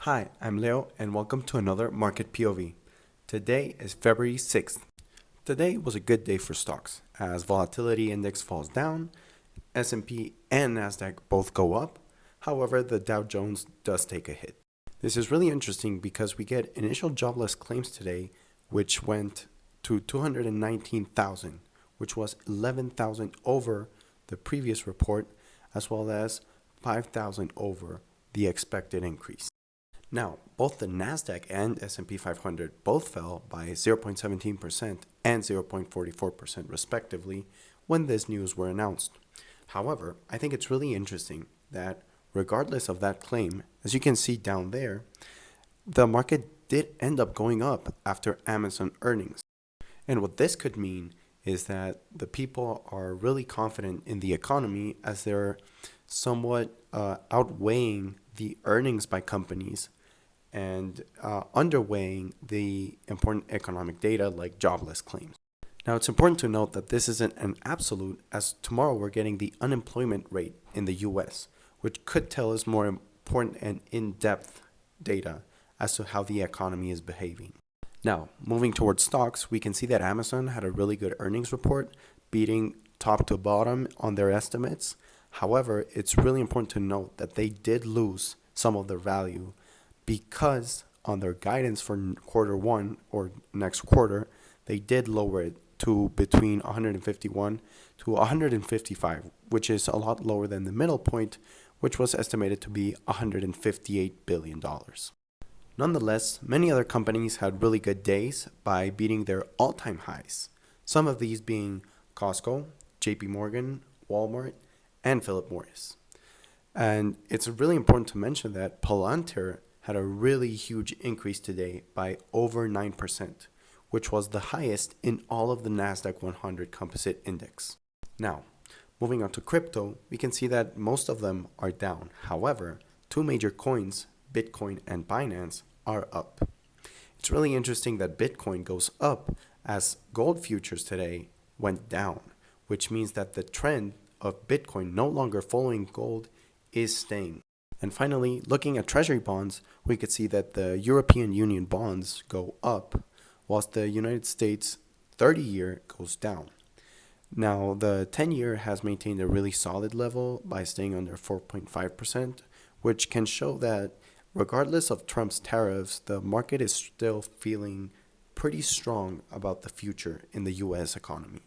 Hi, I'm Leo and welcome to another Market POV. Today is February 6th. Today was a good day for stocks as volatility index falls down, S&P and Nasdaq both go up. However, the Dow Jones does take a hit. This is really interesting because we get initial jobless claims today which went to 219,000, which was 11,000 over the previous report as well as 5,000 over the expected increase. Now, both the Nasdaq and S&P 500 both fell by 0.17% and 0.44% respectively when this news were announced. However, I think it's really interesting that regardless of that claim, as you can see down there, the market did end up going up after Amazon earnings. And what this could mean is that the people are really confident in the economy as they're somewhat outweighing the earnings by companies and underweighing the important economic data like jobless claims. Now, it's important to note that this isn't an absolute, as tomorrow we're getting the unemployment rate in the US, which could tell us more important and in-depth data as to how the economy is behaving. Now, moving towards stocks, we can see that Amazon had a really good earnings report, beating top to bottom on their estimates. However, it's really important to note that they did lose some of their value because on their guidance for quarter one or next quarter, they did lower it to between 151 to 155, which is a lot lower than the middle point, which was estimated to be $158 billion. Nonetheless, many other companies had really good days by beating their all-time highs, some of these being Costco, JP Morgan, Walmart, and Philip Morris. And it's really important to mention that Palantir had a really huge increase today by over 9%, which was the highest in all of the Nasdaq 100 Composite Index. Now, moving on to crypto, we can see that most of them are down. However, two major coins, Bitcoin and Binance, are up. It's really interesting that Bitcoin goes up as gold futures today went down, which means that the trend of Bitcoin no longer following gold is staying. And finally, looking at treasury bonds, we could see that the European Union bonds go up, whilst the United States 30-year goes down. Now, the 10-year has maintained a really solid level by staying under 4.5%, which can show that regardless of Trump's tariffs, the market is still feeling pretty strong about the future in the U.S. economy.